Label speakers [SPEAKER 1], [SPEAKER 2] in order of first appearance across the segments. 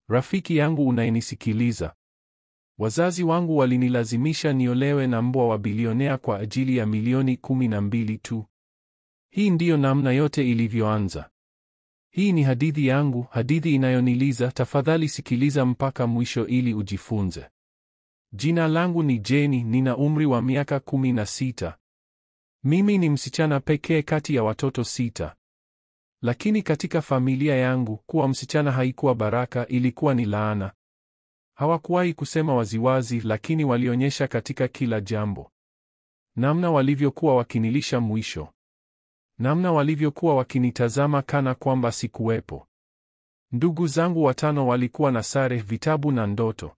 [SPEAKER 1] Rafiki yangu unayenisikiliza, wazazi wangu walinilazimisha niolewe na mbwa wa bilionea kwa ajili ya milioni 12 tu. Hii ndiyo namna yote ilivyoanza. Hii ni hadithi yangu, hadithi inayoniliza. Tafadhali sikiliza mpaka mwisho ili ujifunze. Jina langu ni Jenny, nina umri wa miaka 16. Mimi ni msichana pekee kati ya watoto 6. Lakini katika familia yangu, kuwa msichana haikuwa baraka, ilikuwa ni laana. Hawakuwahi kusema waziwazi, lakini walionyesha katika kila jambo. Namna walivyokuwa wakinilisha mwisho. Namna walivyokuwa wakinitazama kana kwamba sikuwepo. Ndugu zangu 5 walikuwa na sare, vitabu na ndoto.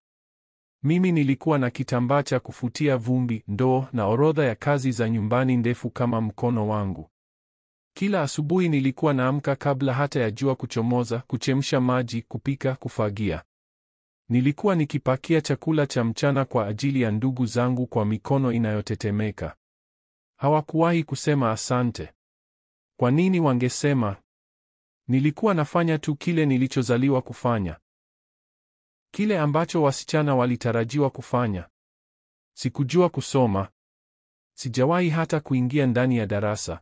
[SPEAKER 1] Mimi nilikuwa na kitambaa cha kufutia vumbi, ndoo na orodha ya kazi za nyumbani ndefu kama mkono wangu. Kila asubuhi nilikuwa naamka kabla hata ya jua kuchomoza, kuchemsha maji, kupika, kufagia. Nilikuwa nikipakia chakula cha mchana kwa ajili ya ndugu zangu kwa mikono inayotetemeka. Hawakuwahi kusema asante. Kwa nini wangesema? Nilikuwa nafanya tu kile nilichozaliwa kufanya. Kile ambacho wasichana walitarajiwa kufanya. Sikujua kusoma. Sijawahi hata kuingia ndani ya darasa.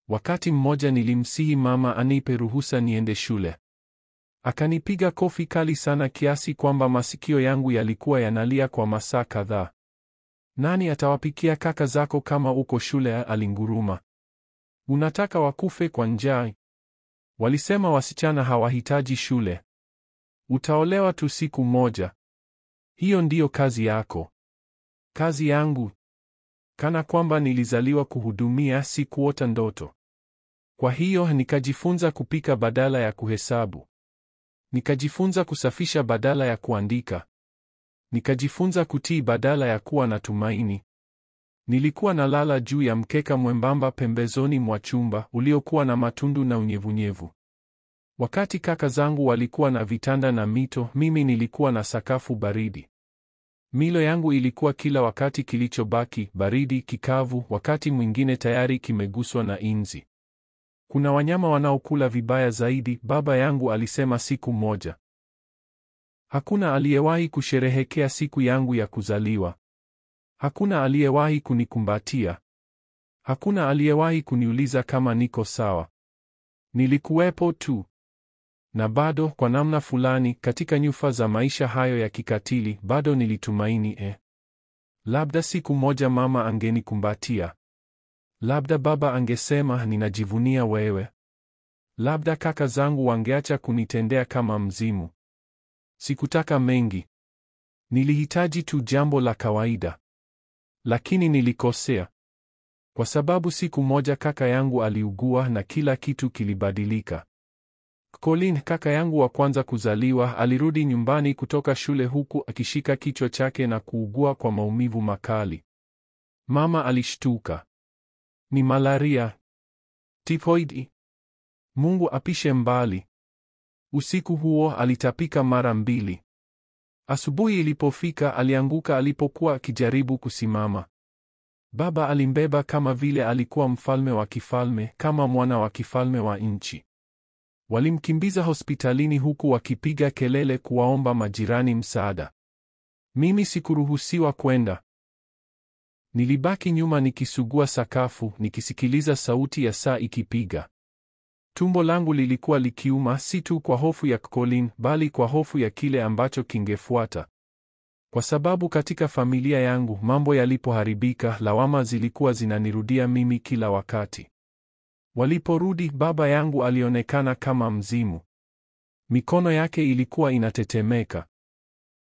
[SPEAKER 1] Wakati mmoja nilimsihi mama anipe ruhusa niende shule. Akanipiga kofi kali sana kiasi kwamba masikio yangu yalikuwa yanalia kwa masaa kadhaa. Nani atawapikia kaka zako kama uko shule? Alinguruma. Unataka wakufe kwa njaa? Walisema wasichana hawahitaji shule. Utaolewa tu siku moja. Hiyo ndiyo kazi yako. Kazi yangu? Kana kwamba nilizaliwa kuhudumia, si kuota ndoto. Kwa hiyo nikajifunza kupika badala ya kuhesabu. Nikajifunza kusafisha badala ya kuandika. Nikajifunza kutii badala ya kuwa na tumaini. Nilikuwa nalala juu ya mkeka mwembamba pembezoni mwa chumba uliokuwa na matundu na unyevunyevu. Wakati kaka zangu walikuwa na vitanda na mito, mimi nilikuwa na sakafu baridi. Milo yangu ilikuwa kila wakati kilichobaki, baridi, kikavu, wakati mwingine tayari kimeguswa na inzi. Kuna wanyama wanaokula vibaya zaidi, baba yangu alisema siku moja. Hakuna aliyewahi kusherehekea siku yangu ya kuzaliwa. Hakuna aliyewahi kunikumbatia. Hakuna aliyewahi kuniuliza kama niko sawa. Nilikuwepo tu. Na bado, kwa namna fulani, katika nyufa za maisha hayo ya kikatili, bado nilitumaini labda siku moja mama angenikumbatia. Labda baba angesema ninajivunia wewe. Labda kaka zangu wangeacha kunitendea kama mzimu. Sikutaka mengi. Nilihitaji tu jambo la kawaida. Lakini nilikosea. Kwa sababu siku moja kaka yangu aliugua na kila kitu kilibadilika. Colin, kaka yangu wa kwanza kuzaliwa, alirudi nyumbani kutoka shule huku akishika kichwa chake na kuugua kwa maumivu makali. Mama alishtuka. Ni malaria. Typhoid. Mungu apishe mbali. Usiku huo alitapika mara 2. Asubuhi ilipofika alianguka alipokuwa akijaribu kusimama. Baba alimbeba kama vile alikuwa mfalme wa kifalme, kama mwana wa kifalme wa nchi. Walimkimbiza hospitalini huku wakipiga kelele kuwaomba majirani msaada. Mimi sikuruhusiwa kwenda. Nilibaki nyuma nikisugua sakafu, nikisikiliza sauti ya saa ikipiga. Tumbo langu lilikuwa likiuma, si tu kwa hofu ya Colin, bali kwa hofu ya kile ambacho kingefuata. Kwa sababu katika familia yangu, mambo yalipoharibika, lawama zilikuwa zinanirudia mimi kila wakati. Waliporudi, baba yangu alionekana kama mzimu. Mikono yake ilikuwa inatetemeka.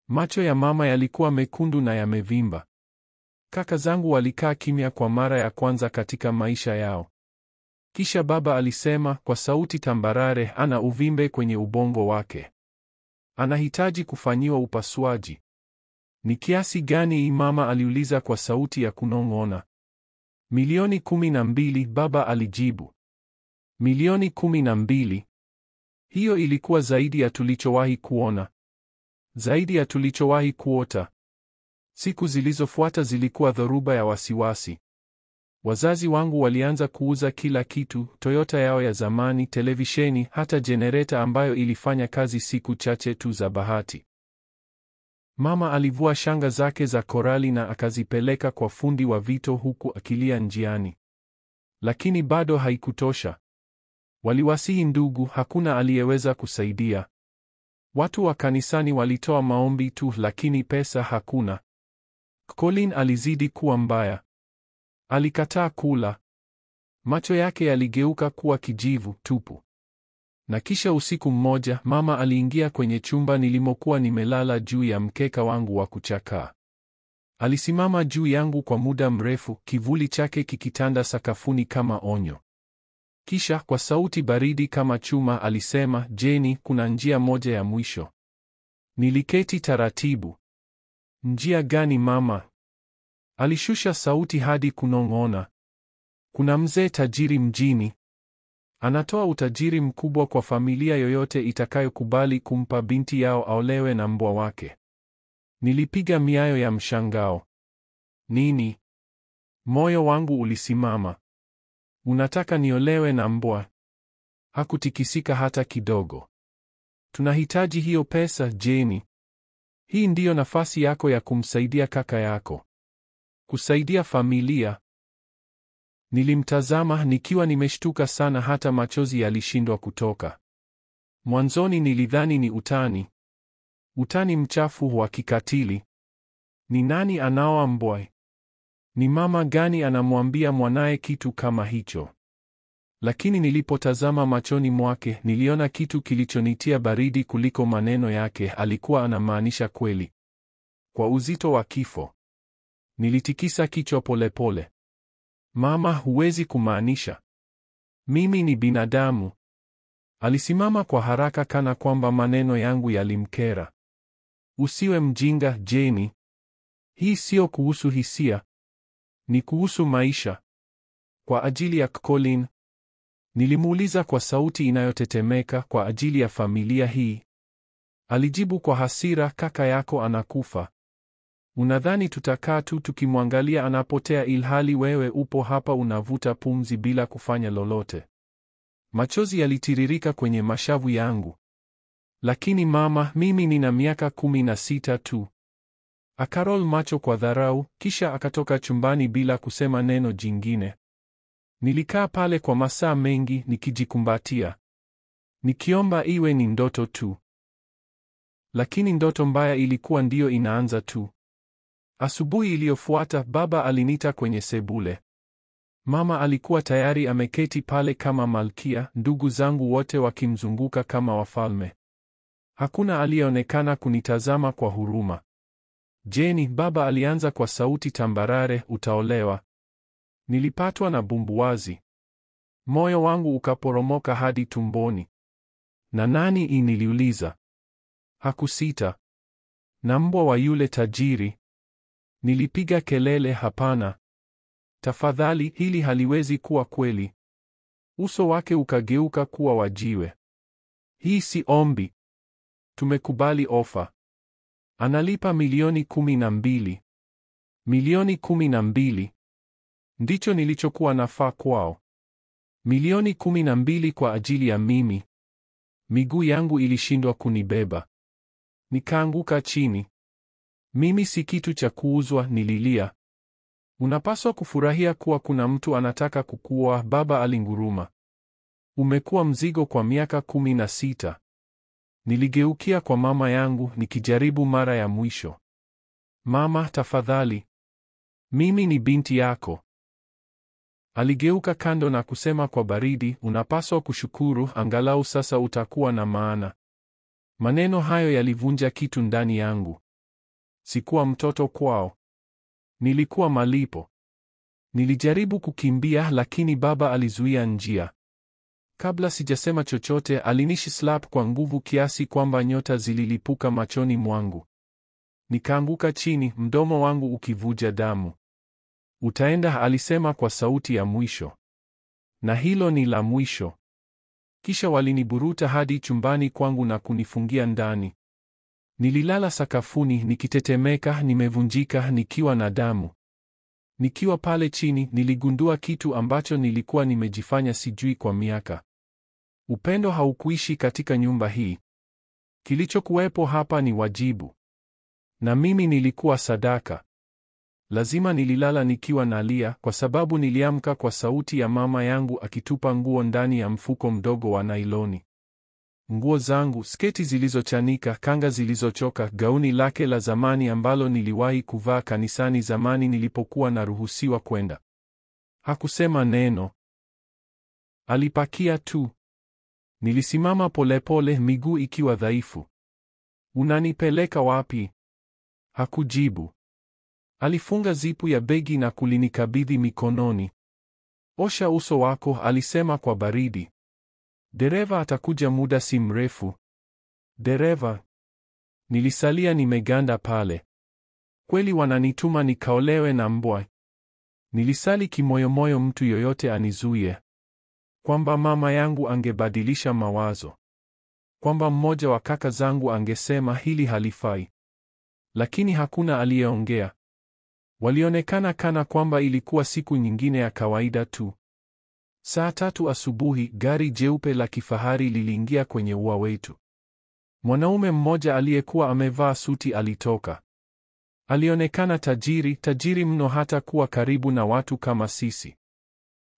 [SPEAKER 1] Macho ya mama yalikuwa mekundu na yamevimba. Kaka zangu walikaa kimya kwa mara ya kwanza katika maisha yao. Kisha baba alisema kwa sauti tambarare, ana uvimbe kwenye ubongo wake. Anahitaji kufanyiwa upasuaji. Ni kiasi gani? Mama aliuliza kwa sauti ya kunong'ona. Milioni 12, baba alijibu. Milioni 12. Hiyo ilikuwa zaidi ya tulichowahi kuona. Zaidi ya tulichowahi kuota. Siku zilizofuata zilikuwa dhoruba ya wasiwasi. Wazazi wangu walianza kuuza kila kitu, Toyota yao ya zamani, televisheni, hata jenereta ambayo ilifanya kazi siku chache tu za bahati. Mama alivua shanga zake za korali na akazipeleka kwa fundi wa vito huku akilia njiani. Lakini bado haikutosha. Waliwasihi ndugu, hakuna aliyeweza kusaidia. Watu wa kanisani walitoa maombi tu, lakini pesa hakuna. Colin alizidi kuwa mbaya. Alikataa kula. Macho yake yaligeuka kuwa kijivu tupu. Na kisha usiku mmoja, mama aliingia kwenye chumba nilimokuwa nimelala juu ya mkeka wangu wa kuchakaa. Alisimama juu yangu kwa muda mrefu, kivuli chake kikitanda sakafuni kama onyo. Kisha kwa sauti baridi kama chuma alisema, Jeni, kuna njia moja ya mwisho. Niliketi taratibu. Njia gani mama? Alishusha sauti hadi kunong'ona. Kuna mzee tajiri mjini. Anatoa utajiri mkubwa kwa familia yoyote itakayokubali kumpa binti yao aolewe na mbwa wake. Nilipiga miayo ya mshangao. Nini? Moyo wangu ulisimama. Unataka niolewe na mbwa? Hakutikisika hata kidogo. Tunahitaji hiyo pesa, Jeni. Hii ndiyo nafasi yako ya kumsaidia kaka yako. Kusaidia familia. Nilimtazama nikiwa nimeshtuka sana hata machozi yalishindwa kutoka. Mwanzoni nilidhani ni utani. Utani mchafu wa kikatili. Ni nani anaoa mbwa? Ni mama gani anamwambia mwanae kitu kama hicho? Lakini nilipotazama machoni mwake, niliona kitu kilichonitia baridi kuliko maneno yake. Alikuwa anamaanisha kweli. Kwa uzito wa kifo. Nilitikisa kichwa polepole. Mama, huwezi kumaanisha. Mimi ni binadamu. Alisimama kwa haraka kana kwamba maneno yangu yalimkera. Usiwe mjinga, Jeni. Hii sio kuhusu hisia. Ni kuhusu maisha. Kwa ajili ya Colin. Nilimuuliza kwa sauti inayotetemeka, kwa ajili ya familia hii. Alijibu kwa hasira, kaka yako anakufa. Unadhani tutakaa tu tukimwangalia anapotea ilhali wewe upo hapa unavuta pumzi bila kufanya lolote? Machozi yalitiririka kwenye mashavu yangu. Lakini mama, mimi nina miaka 16 tu. Akarol macho kwa dharau, kisha akatoka chumbani bila kusema neno jingine. Nilikaa pale kwa masaa mengi nikijikumbatia. Nikiomba iwe ni ndoto tu. Lakini ndoto mbaya ilikuwa ndiyo inaanza tu. Asubuhi iliyofuata baba aliniita kwenye sebule. Mama alikuwa tayari ameketi pale kama malkia, ndugu zangu wote wakimzunguka kama wafalme. Hakuna aliyeonekana kunitazama kwa huruma. Jeni, baba alianza kwa sauti tambarare, utaolewa. Nilipatwa na bumbuazi. Moyo wangu ukaporomoka hadi tumboni. Na nani? Niliuliza. Hakusita. Na mbwa wa yule tajiri? Nilipiga kelele, hapana. Tafadhali, hili haliwezi kuwa kweli. Uso wake ukageuka kuwa wajiwe. Hii si ombi. Tumekubali ofa. Analipa milioni 12. Milioni 12. Ndicho nilichokuwa nafaa kwao. Milioni 12 kwa ajili ya mimi. Miguu yangu ilishindwa kunibeba. Nikaanguka chini. Mimi si kitu cha kuuzwa, nililia. Unapaswa kufurahia kuwa kuna mtu anataka kukuoa, baba alinguruma. Umekuwa mzigo kwa miaka 16. Niligeukia kwa mama yangu nikijaribu mara ya mwisho. Mama, tafadhali. Mimi ni binti yako. Aligeuka kando na kusema kwa baridi, unapaswa kushukuru, angalau sasa utakuwa na maana. Maneno hayo yalivunja kitu ndani yangu. Sikuwa mtoto kwao. Nilikuwa malipo. Nilijaribu kukimbia lakini baba alizuia njia. Kabla sijasema chochote alinislap kwa nguvu kiasi kwamba nyota zililipuka machoni mwangu. Nikaanguka chini, mdomo wangu ukivuja damu. Utaenda, alisema kwa sauti ya mwisho. Na hilo ni la mwisho. Kisha waliniburuta hadi chumbani kwangu na kunifungia ndani. Nililala sakafuni nikitetemeka, nimevunjika, nikiwa na damu. Nikiwa pale chini, niligundua kitu ambacho nilikuwa nimejifanya sijui kwa miaka. Upendo haukuishi katika nyumba hii. Kilichokuwepo hapa ni wajibu. Na mimi nilikuwa sadaka. Lazima nililala nikiwa nalia kwa sababu niliamka kwa sauti ya mama yangu akitupa nguo ndani ya mfuko mdogo wa nailoni. Nguo zangu, sketi zilizochanika, kanga zilizochoka, gauni lake la zamani ambalo niliwahi kuvaa kanisani zamani nilipokuwa naruhusiwa kwenda. Hakusema neno. Alipakia tu. Nilisimama polepole, miguu ikiwa dhaifu. Unanipeleka wapi? Hakujibu. Alifunga zipu ya begi na kulinikabidhi mikononi. Osha uso wako, alisema kwa baridi. Dereva atakuja muda si mrefu. Dereva? Nilisalia nimeganda pale. Kweli wananituma nikaolewe na mbwa? Nilisali kimoyomoyo mtu yoyote anizuie. Kwamba mama yangu angebadilisha mawazo. Kwamba mmoja wa kaka zangu angesema hili halifai. Lakini hakuna aliyeongea. Walionekana kana kwamba ilikuwa siku nyingine ya kawaida tu. Saa 3 asubuhi, gari jeupe la kifahari liliingia kwenye ua wetu. Mwanaume mmoja aliyekuwa amevaa suti alitoka. Alionekana tajiri mno hata kuwa karibu na watu kama sisi.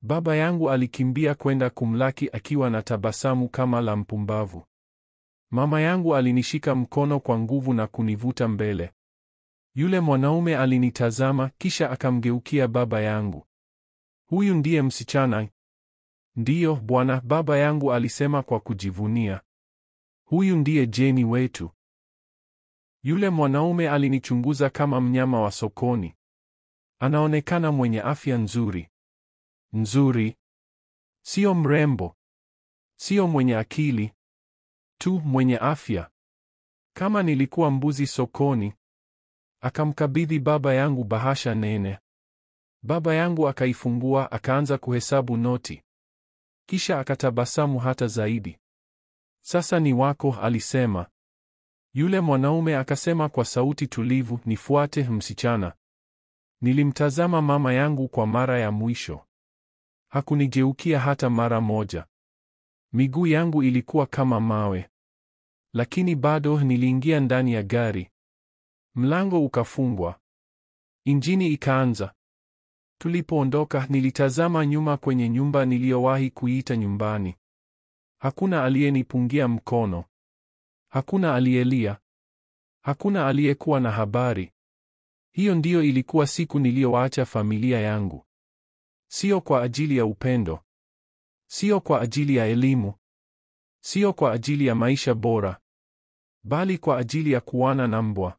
[SPEAKER 1] Baba yangu alikimbia kwenda kumlaki akiwa na tabasamu kama la mpumbavu. Mama yangu alinishika mkono kwa nguvu na kunivuta mbele. Yule mwanaume alinitazama kisha akamgeukia baba yangu. Huyu ndiye msichana? Ndiyo, bwana, baba yangu alisema kwa kujivunia. Huyu ndiye Jeni wetu. Yule mwanaume alinichunguza kama mnyama wa sokoni. Anaonekana mwenye afya nzuri. Nzuri. Sio mrembo. Sio mwenye akili. Tu mwenye afya. Kama nilikuwa mbuzi sokoni. Akamkabidhi baba yangu bahasha nene. Baba yangu akaifungua, akaanza kuhesabu noti. Kisha akatabasamu hata zaidi. Sasa ni wako, alisema. Yule mwanaume akasema kwa sauti tulivu, nifuate msichana. Nilimtazama mama yangu kwa mara ya mwisho. Hakunigeukia hata mara moja. Miguu yangu ilikuwa kama mawe. Lakini bado niliingia ndani ya gari. Mlango ukafungwa. Injini ikaanza. Tulipoondoka, nilitazama nyuma kwenye nyumba niliyowahi kuiita nyumbani. Hakuna aliyenipungia mkono. Hakuna aliyelia. Hakuna aliyekuwa na habari. Hiyo ndiyo ilikuwa siku niliyoacha familia yangu. Sio kwa ajili ya upendo. Sio kwa ajili ya elimu. Sio kwa ajili ya maisha bora. Bali kwa ajili ya kuwana na mbwa.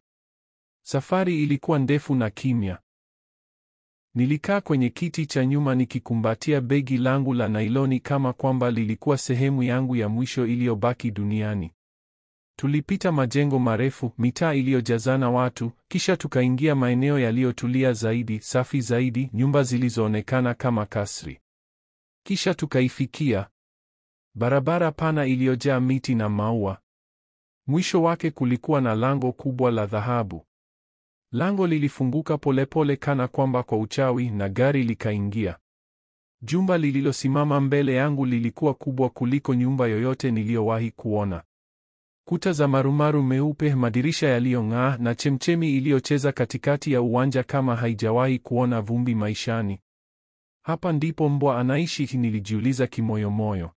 [SPEAKER 1] Safari ilikuwa ndefu na kimya. Nilikaa kwenye kiti cha nyuma nikikumbatia begi langu la nailoni kama kwamba lilikuwa sehemu yangu ya mwisho iliyobaki duniani. Tulipita majengo marefu, mitaa iliyojazana watu, kisha tukaingia maeneo yaliyotulia zaidi, safi zaidi, nyumba zilizoonekana kama kasri. Kisha tukaifikia barabara pana iliyojaa miti na maua. Mwisho wake kulikuwa na lango kubwa la dhahabu. Lango lilifunguka polepole kana kwamba kwa uchawi na gari likaingia. Jumba lililosimama mbele yangu lilikuwa kubwa kuliko nyumba yoyote niliyowahi kuona. Kuta za marumaru meupe, madirisha yaliyong'aa na chemchemi iliyocheza katikati ya uwanja kama haijawahi kuona vumbi maishani. Hapa ndipo mbwa anaishi, nilijiuliza kimoyomoyo.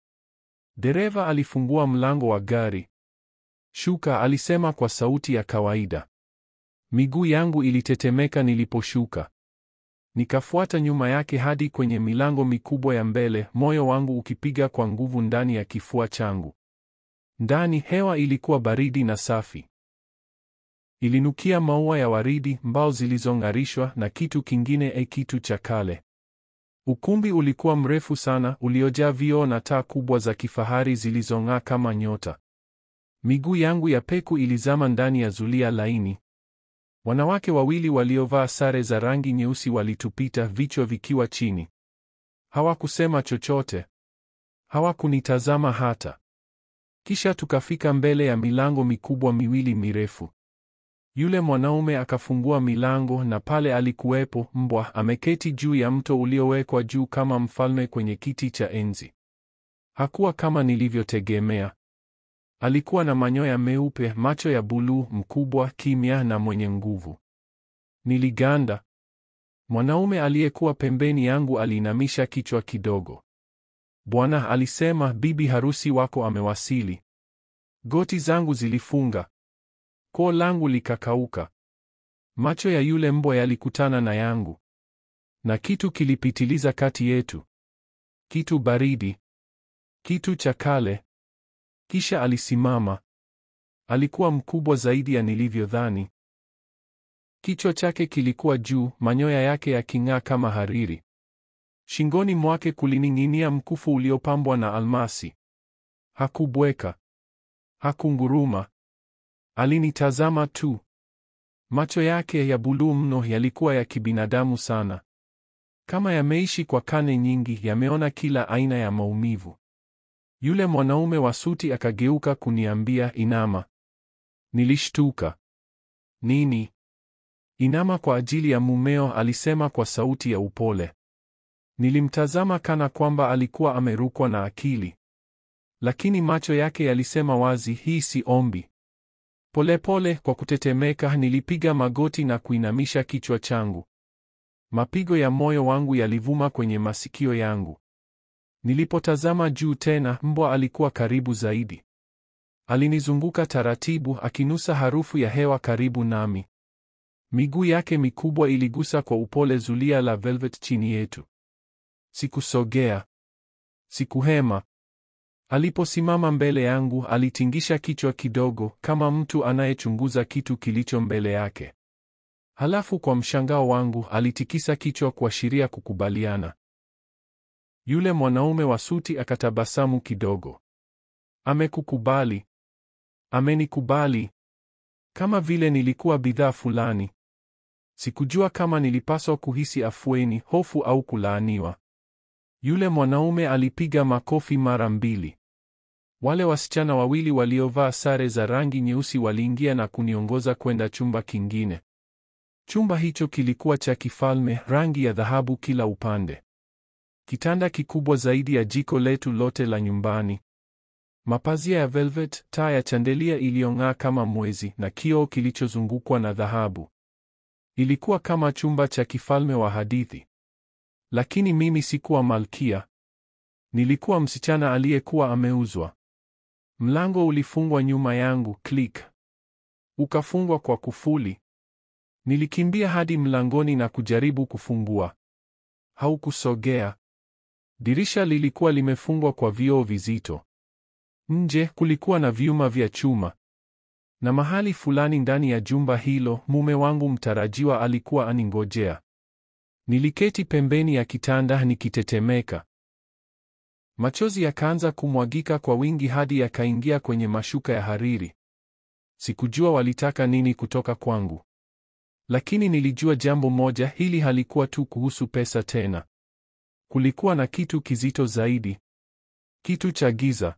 [SPEAKER 1] Dereva alifungua mlango wa gari. Shuka, alisema kwa sauti ya kawaida. Miguu yangu ilitetemeka niliposhuka. Nikafuata nyuma yake hadi kwenye milango mikubwa ya mbele, moyo wangu ukipiga kwa nguvu ndani ya kifua changu. Ndani hewa ilikuwa baridi na safi. Ilinukia maua ya waridi, mbao zilizong'arishwa na kitu kingine, kitu cha kale. Ukumbi ulikuwa mrefu sana, uliojaa vioo na taa kubwa za kifahari zilizong'aa kama nyota. Miguu yangu ya peku ilizama ndani ya zulia laini. Wanawake wawili waliovaa sare za rangi nyeusi walitupita, vichwa vikiwa chini. Hawakusema chochote. Hawakunitazama hata. Kisha tukafika mbele ya milango mikubwa miwili mirefu. Yule mwanaume akafungua milango na pale alikuwepo mbwa ameketi juu ya mto uliowekwa juu kama mfalme kwenye kiti cha enzi. Hakuwa kama nilivyotegemea. Alikuwa na manyoya meupe, macho ya buluu, mkubwa, kimya na mwenye nguvu. Niliganda. Mwanaume aliyekuwa pembeni yangu aliinamisha kichwa kidogo. Bwana, alisema, bibi harusi wako amewasili. Goti zangu zilifunga. Koo langu likakauka. Macho ya yule mbwa yalikutana na yangu. Na kitu kilipitiliza kati yetu. Kitu baridi. Kitu cha kale. Kisha alisimama. Alikuwa mkubwa zaidi ya nilivyodhani. Kichwa chake kilikuwa juu, manyoya yake yaking'aa kama hariri. Shingoni mwake kulining'inia mkufu uliopambwa na almasi. Hakubweka. Hakunguruma. Alinitazama tu. Macho yake ya buluu mno yalikuwa ya kibinadamu sana. Kama yameishi kwa karne nyingi, yameona kila aina ya maumivu. Yule mwanaume wa suti akageuka kuniambia, inama. Nilishtuka. Nini? Inama kwa ajili ya mumeo, alisema kwa sauti ya upole. Nilimtazama kana kwamba alikuwa amerukwa na akili. Lakini macho yake yalisema wazi, hii si ombi. Polepole, kwa kutetemeka, nilipiga magoti na kuinamisha kichwa changu. Mapigo ya moyo wangu yalivuma kwenye masikio yangu. Nilipotazama juu tena, mbwa alikuwa karibu zaidi. Alinizunguka taratibu, akinusa harufu ya hewa karibu nami. Miguu yake mikubwa iligusa kwa upole zulia la velvet chini yetu. Sikusogea. Sikuhema. Aliposimama mbele yangu, alitingisha kichwa kidogo kama mtu anayechunguza kitu kilicho mbele yake. Halafu kwa mshangao wangu, alitikisa kichwa kuashiria kukubaliana. Yule mwanaume wa suti akatabasamu kidogo. Amekukubali. Amenikubali. Kama vile nilikuwa bidhaa fulani. Sikujua kama nilipaswa kuhisi afueni, hofu au kulaaniwa. Yule mwanaume alipiga makofi mara mbili. Wale wasichana wawili waliovaa sare za rangi nyeusi waliingia na kuniongoza kwenda chumba kingine. Chumba hicho kilikuwa cha kifalme, rangi ya dhahabu kila upande. Kitanda kikubwa zaidi ya jiko letu lote la nyumbani. Mapazia ya velvet, taa ya chandelia iliyong'aa kama mwezi na kioo kilichozungukwa na dhahabu. Ilikuwa kama chumba cha kifalme wa hadithi. Lakini mimi sikuwa malkia. Nilikuwa msichana aliyekuwa ameuzwa. Mlango ulifungwa nyuma yangu, click. Ukafungwa kwa kufuli. Nilikimbia hadi mlangoni na kujaribu kufungua. Haukusogea. Dirisha lilikuwa limefungwa kwa vioo vizito. Nje kulikuwa na vyuma vya chuma. Na mahali fulani ndani ya jumba hilo, mume wangu mtarajiwa alikuwa aningojea. Niliketi pembeni ya kitanda nikitetemeka. Machozi yakaanza kumwagika kwa wingi hadi yakaingia kwenye mashuka ya hariri. Sikujua walitaka nini kutoka kwangu. Lakini nilijua jambo moja, hili halikuwa tu kuhusu pesa tena. Kulikuwa na kitu kizito zaidi. Kitu cha giza.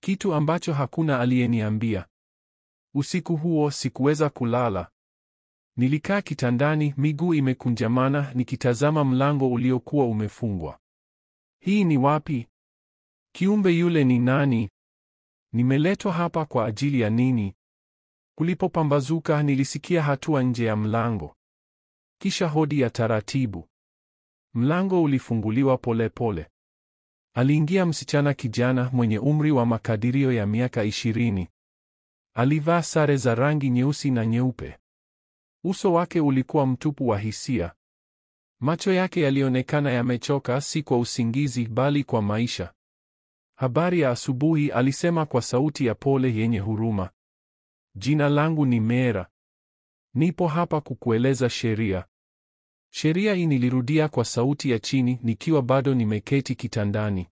[SPEAKER 1] Kitu ambacho hakuna aliyeniambia. Usiku huo sikuweza kulala. Nilikaa kitandani, miguu imekunjamana, nikitazama mlango uliokuwa umefungwa. Hii ni wapi? Kiumbe yule ni nani? Nimeletwa hapa kwa ajili ya nini? Kulipopambazuka, nilisikia hatua nje ya mlango. Kisha hodi ya taratibu. Mlango ulifunguliwa polepole. Aliingia msichana kijana mwenye umri wa makadirio ya miaka 20. Alivaa sare za rangi nyeusi na nyeupe. Uso wake ulikuwa mtupu wa hisia. Macho yake yalionekana yamechoka, si kwa usingizi bali kwa maisha. Habari ya asubuhi, alisema kwa sauti ya pole yenye huruma. Jina langu ni Mera. Nipo hapa kukueleza sheria. Sheria hii, nilirudia kwa sauti ya chini nikiwa bado nimeketi kitandani.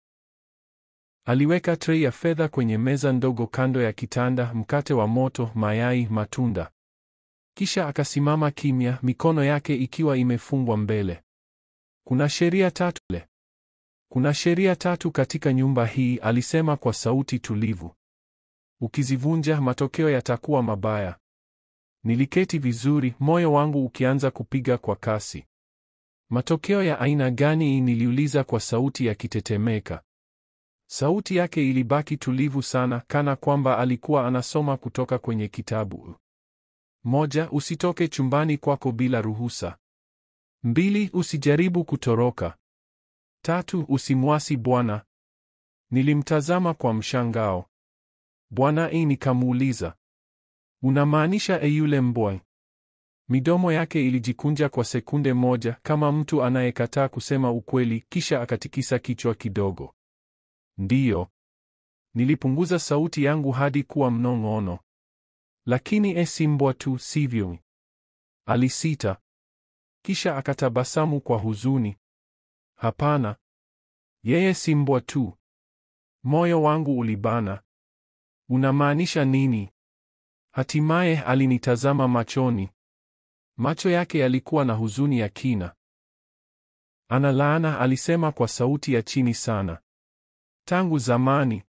[SPEAKER 1] Aliweka trei ya fedha kwenye meza ndogo kando ya kitanda, mkate wa moto, mayai, matunda. Kisha akasimama kimya, mikono yake ikiwa imefungwa mbele. Kuna sheria tatu. Kuna sheria tatu katika nyumba hii, alisema kwa sauti tulivu. Ukizivunja, matokeo yatakuwa mabaya. Niliketi vizuri, moyo wangu ukianza kupiga kwa kasi. Matokeo ya aina gani? Niliuliza kwa sauti ya kitetemeka. Sauti yake ilibaki tulivu sana, kana kwamba alikuwa anasoma kutoka kwenye kitabu. 1. Usitoke chumbani kwako bila ruhusa. 2. Usijaribu kutoroka. 3. Usimwasi Bwana. Nilimtazama kwa mshangao. Bwana? Nikamuuliza. Unamaanisha yule mbwa? Midomo yake ilijikunja kwa sekunde moja kama mtu anayekataa kusema ukweli, kisha akatikisa kichwa kidogo. Ndiyo. Nilipunguza sauti yangu hadi kuwa mnong'ono. Lakini si mbwa tu, sivyo? Alisita. Kisha akatabasamu kwa huzuni. Hapana. Yeye si mbwa tu. Moyo wangu ulibana. Unamaanisha nini? Hatimaye alinitazama machoni. Macho yake yalikuwa na huzuni ya kina. Ana laana, alisema kwa sauti ya chini sana. Tangu zamani.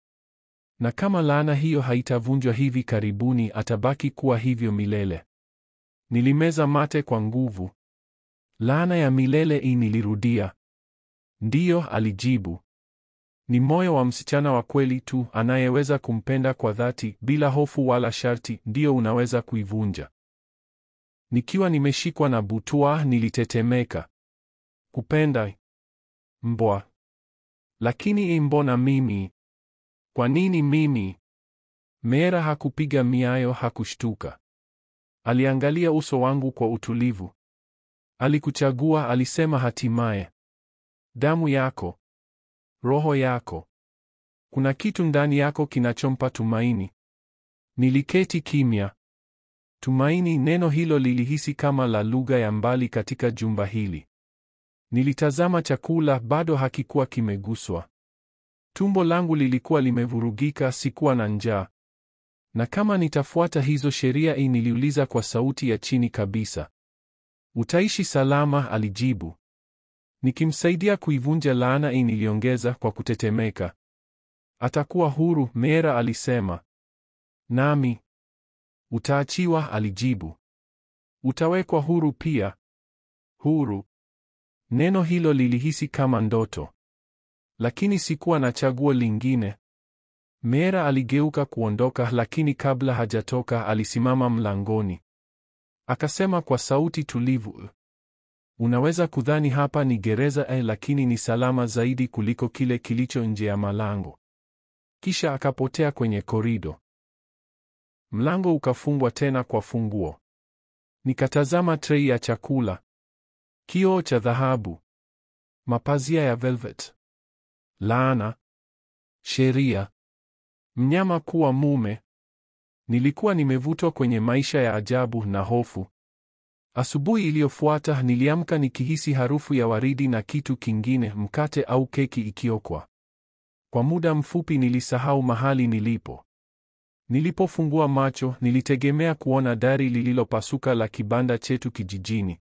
[SPEAKER 1] Na kama laana hiyo haitavunjwa hivi karibuni, atabaki kuwa hivyo milele. Nilimeza mate kwa nguvu. Laana ya milele? Nilirudia. Ndiyo, alijibu. Ni moyo wa msichana wa kweli tu anayeweza kumpenda kwa dhati bila hofu wala sharti, ndiyo unaweza kuivunja. Nikiwa nimeshikwa na butwaa, nilitetemeka. Kupenda mbwa? Lakini mbona mimi? Kwa nini mimi? Meera hakupiga miayo, hakushtuka. Aliangalia uso wangu kwa utulivu. Alikuchagua, alisema hatimaye. Damu yako, roho yako. Kuna kitu ndani yako kinachompa tumaini. Niliketi kimya. Tumaini, neno hilo lilihisi kama la lugha ya mbali katika jumba hili. Nilitazama chakula, bado hakikuwa kimeguswa. Tumbo langu lilikuwa limevurugika, sikuwa na njaa. Na kama nitafuata hizo sheria, niliuliza kwa sauti ya chini kabisa. Utaishi salama? Alijibu. Nikimsaidia kuivunja laana? Niliongeza kwa kutetemeka. Atakuwa huru, Meera alisema. Nami? Utaachiwa? Alijibu. Utawekwa huru pia. Huru? Neno hilo lilihisi kama ndoto. Lakini sikuwa na chaguo lingine. Meera aligeuka kuondoka, lakini kabla hajatoka alisimama mlangoni. Akasema kwa sauti tulivu, unaweza kudhani hapa ni gereza, lakini ni salama zaidi kuliko kile kilicho nje ya malango. Kisha akapotea kwenye korido. Mlango ukafungwa tena kwa funguo. Nikatazama trei ya chakula. Kioo cha dhahabu. Mapazia ya velvet. Laana. Sheria. Mnyama kuwa mume. Nilikuwa nimevutwa kwenye maisha ya ajabu na hofu. Asubuhi iliyofuata niliamka nikihisi harufu ya waridi na kitu kingine, mkate au keki ikiokwa. Kwa muda mfupi nilisahau mahali nilipo. Nilipofungua macho, nilitegemea kuona dari lililopasuka la kibanda chetu kijijini.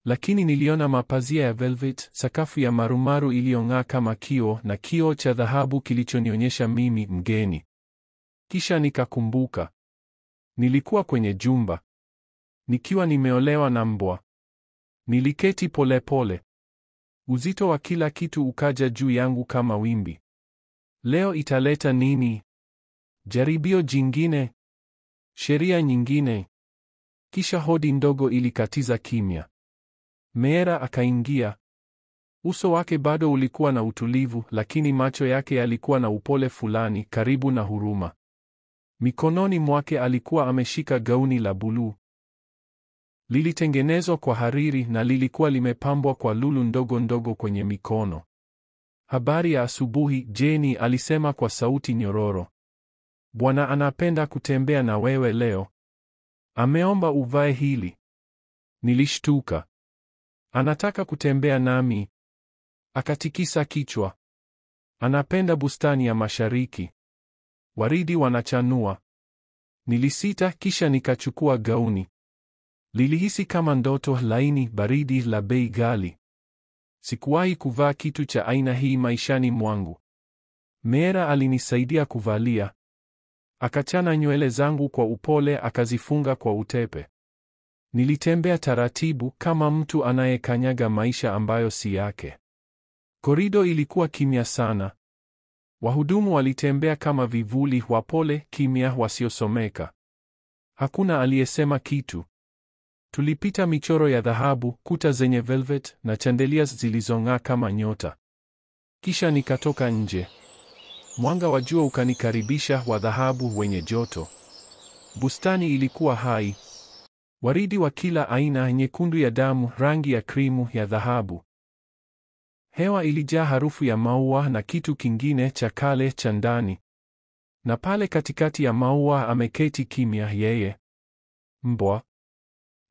[SPEAKER 1] Lakini niliona mapazia ya velvet, sakafu ya marumaru iliyong'aa kama kioo, na kioo cha dhahabu kilichonionyesha mimi mgeni. Kisha nikakumbuka. Nilikuwa kwenye jumba. Nikiwa nimeolewa na mbwa. Niliketi polepole. Uzito wa kila kitu ukaja juu yangu kama wimbi. Leo italeta nini? Jaribio jingine? Sheria nyingine? Kisha hodi ndogo ilikatiza kimya. Meera akaingia. Uso wake bado ulikuwa na utulivu, lakini macho yake yalikuwa na upole fulani, karibu na huruma. Mikononi mwake alikuwa ameshika gauni la buluu. Lilitengenezwa kwa hariri na lilikuwa limepambwa kwa lulu ndogo ndogo kwenye mikono. Habari ya asubuhi, Jeni, alisema kwa sauti nyororo. Bwana anapenda kutembea na wewe leo. Ameomba uvae hili. Nilishtuka. Anataka kutembea nami? Akatikisa kichwa. Anapenda bustani ya mashariki. Waridi wanachanua. Nilisita, kisha nikachukua gauni. Lilihisi kama ndoto, laini, baridi, la bei ghali. Sikuwahi kuvaa kitu cha aina hii maishani mwangu. Meera alinisaidia kuvalia. Akachana nywele zangu kwa upole, akazifunga kwa utepe. Nilitembea taratibu kama mtu anayekanyaga maisha ambayo si yake. Korido ilikuwa kimya sana. Wahudumu walitembea kama vivuli, wapole, kimya, wasiosomeka. Hakuna aliyesema kitu. Tulipita michoro ya dhahabu, kuta zenye velvet na chandeliers zilizong'aa kama nyota. Kisha nikatoka nje. Mwanga wa jua ukanikaribisha, wa dhahabu, wenye joto. Bustani ilikuwa hai. Waridi wa kila aina, nyekundu ya damu, rangi ya krimu, ya dhahabu. Hewa ilijaa harufu ya maua na kitu kingine cha kale cha ndani. Na pale katikati ya maua ameketi kimya yeye. Mbwa.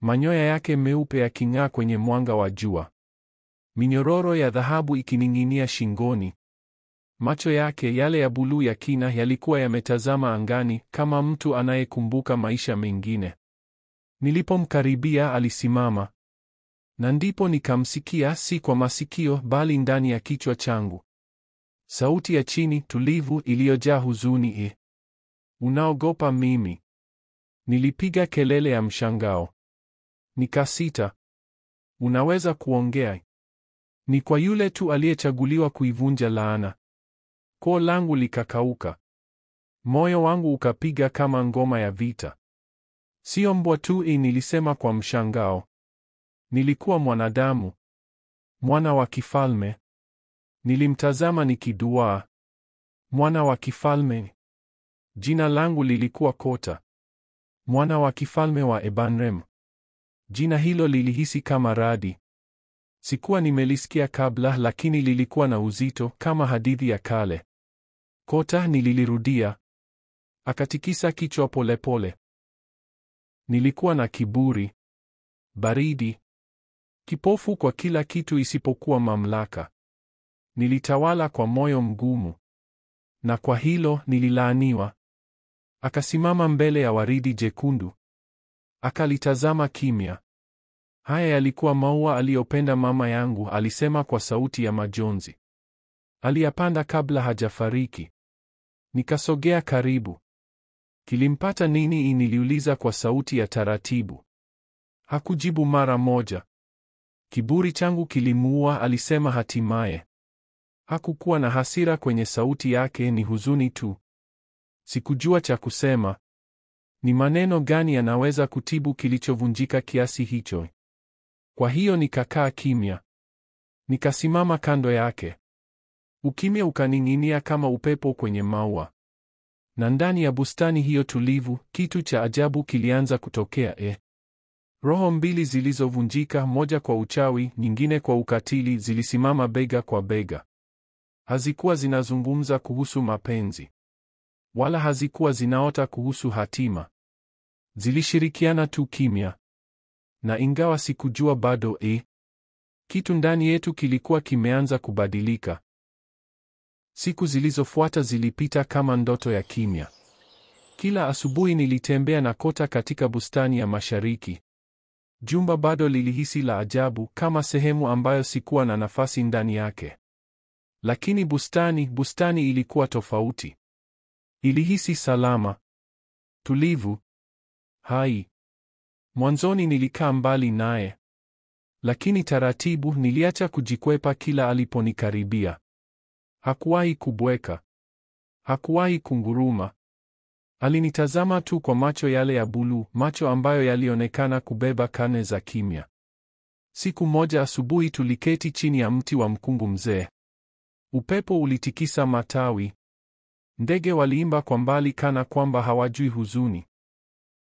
[SPEAKER 1] Manyoya yake meupe yaking'aa kwenye mwanga wa jua. Minyororo ya dhahabu ikining'inia shingoni. Macho yake yale ya buluu ya kina yalikuwa yametazama angani kama mtu anayekumbuka maisha mengine. Nilipomkaribia alisimama. Na ndipo nikamsikia, si kwa masikio bali ndani ya kichwa changu. Sauti ya chini, tulivu, iliyojaa huzuni. Unaogopa mimi? Nilipiga kelele ya mshangao. Nikasita. Unaweza kuongea? Ni kwa yule tu aliyechaguliwa kuivunja laana. Koo langu likakauka. Moyo wangu ukapiga kama ngoma ya vita. Sio mbwa tu, nilisema kwa mshangao. Nilikuwa mwanadamu. Mwana wa kifalme. Nilimtazama nikiduaa. Mwana wa kifalme. Jina langu lilikuwa Kota. Mwana wa kifalme wa Ebanrem. Jina hilo lilihisi kama radi. Sikuwa nimelisikia kabla, lakini lilikuwa na uzito kama hadithi ya kale. Kota, nililirudia. Akatikisa kichwa polepole. Nilikuwa na kiburi. Baridi. Kipofu kwa kila kitu isipokuwa mamlaka. Nilitawala kwa moyo mgumu. Na kwa hilo nililaaniwa. Akasimama mbele ya waridi jekundu. Akalitazama kimya. Haya yalikuwa maua aliyopenda mama yangu, alisema kwa sauti ya majonzi. Aliyapanda kabla hajafariki. Nikasogea karibu. Kilimpata nini? Niliuliza kwa sauti ya taratibu. Hakujibu mara moja. Kiburi changu kilimuua, alisema hatimaye. Hakukuwa na hasira kwenye sauti yake, ni huzuni tu. Sikujua cha kusema. Ni maneno gani yanaweza kutibu kilichovunjika kiasi hicho? Kwa hiyo nikakaa kimya. Nikasimama kando yake. Ukimya ukaning'inia kama upepo kwenye maua. Na ndani ya bustani hiyo tulivu, kitu cha ajabu kilianza kutokea. Roho mbili zilizovunjika, moja kwa uchawi, nyingine kwa ukatili, zilisimama bega kwa bega. Hazikuwa zinazungumza kuhusu mapenzi. Wala hazikuwa zinaota kuhusu hatima. Zilishirikiana tu kimya. Na ingawa sikujua bado, kitu ndani yetu kilikuwa kimeanza kubadilika. Siku zilizofuata zilipita kama ndoto ya kimya. Kila asubuhi nilitembea na Kota katika bustani ya mashariki. Jumba bado lilihisi la ajabu, kama sehemu ambayo sikuwa na nafasi ndani yake. Lakini bustani ilikuwa tofauti. Ilihisi salama, tulivu, hai. Mwanzoni nilikaa mbali naye. Lakini taratibu niliacha kujikwepa kila aliponikaribia. Hakuwahi kubweka. Hakuwahi kunguruma. Alinitazama tu kwa macho yale ya buluu, macho ambayo yalionekana kubeba karne za kimya. Siku moja asubuhi tuliketi chini ya mti wa mkungu mzee. Upepo ulitikisa matawi. Ndege waliimba kwa mbali kana kwamba hawajui huzuni.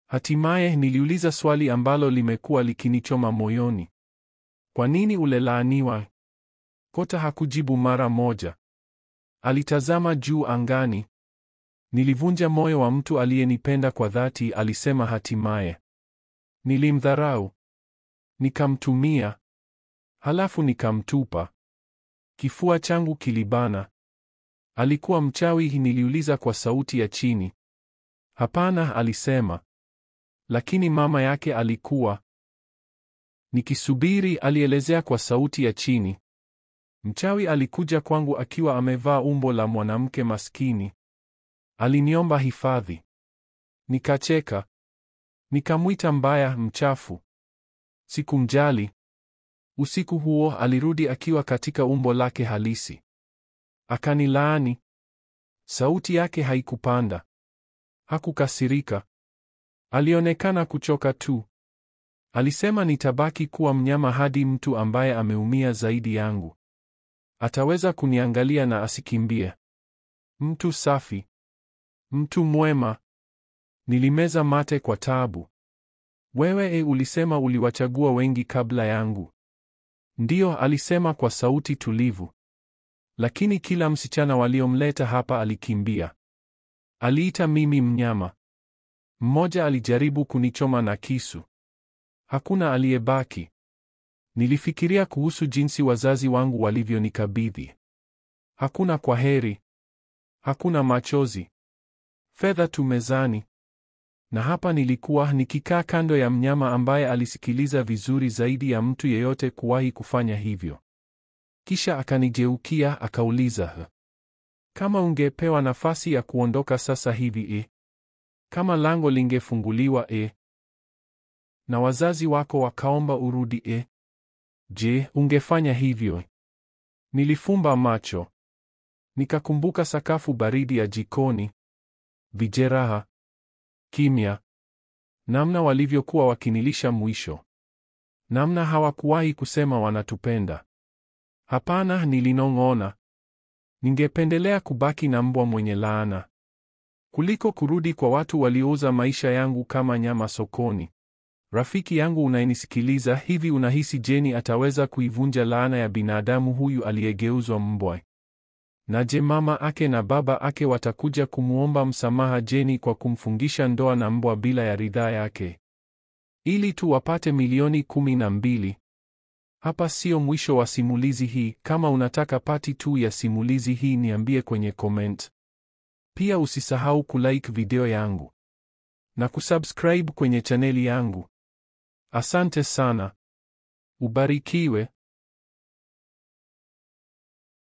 [SPEAKER 1] Hatimaye niliuliza swali ambalo limekuwa likinichoma moyoni. Kwa nini ulelaaniwa? Kota hakujibu mara moja. Alitazama juu angani. Nilivunja moyo wa mtu aliyenipenda kwa dhati, alisema hatimaye. Nilimdharau. Nikamtumia. Halafu nikamtupa. Kifua changu kilibana. Alikuwa mchawi? Niliuliza kwa sauti ya chini. Hapana, alisema. Lakini mama yake alikuwa. Nikisubiri, alielezea kwa sauti ya chini. Mchawi alikuja kwangu akiwa amevaa umbo la mwanamke maskini. Aliniomba hifadhi. Nikacheka. Nikamwita mbaya, mchafu. Sikumjali. Usiku huo alirudi akiwa katika umbo lake halisi. Akanilaani. Sauti yake haikupanda. Hakukasirika. Alionekana kuchoka tu. Alisema nitabaki kuwa mnyama hadi mtu ambaye ameumia zaidi yangu ataweza kuniangalia na asikimbie. Mtu safi. Mtu mwema. Nilimeza mate kwa taabu. Wewe ulisema uliwachagua wengi kabla yangu. Ndiyo, alisema kwa sauti tulivu. Lakini kila msichana waliomleta hapa alikimbia. Aliita mimi mnyama. Mmoja alijaribu kunichoma na kisu. Hakuna aliyebaki. Nilifikiria kuhusu jinsi wazazi wangu walivyonikabidhi. Hakuna kwaheri. Hakuna machozi. Fedha tu mezani. Na hapa nilikuwa nikikaa kando ya mnyama ambaye alisikiliza vizuri zaidi ya mtu yeyote kuwahi kufanya hivyo. Kisha akanigeukia akauliza, kama ungepewa nafasi ya kuondoka sasa hivi, kama lango lingefunguliwa, na wazazi wako wakaomba urudi, je, ungefanya hivyo? Nilifumba macho. Nikakumbuka sakafu baridi ya jikoni, vijeraha, kimya, namna walivyokuwa wakinilisha mwisho, namna hawakuwahi kusema wanatupenda. Hapana, nilinong'ona. Ningependelea kubaki na mbwa mwenye laana kuliko kurudi kwa watu waliouza maisha yangu kama nyama sokoni. Rafiki yangu unayenisikiliza, hivi unahisi Jeni ataweza kuivunja laana ya binadamu huyu aliyegeuzwa mbwa? Na je, mama ake na baba ake watakuja kumuomba msamaha Jeni kwa kumfungisha ndoa na mbwa bila ya ridhaa yake, ili tu wapate milioni 12? Hapa sio mwisho wa simulizi hii. Kama unataka pati 2 ya simulizi hii, niambie kwenye comment. Pia usisahau kulike video yangu na kusubscribe kwenye chaneli yangu. Asante sana. Ubarikiwe.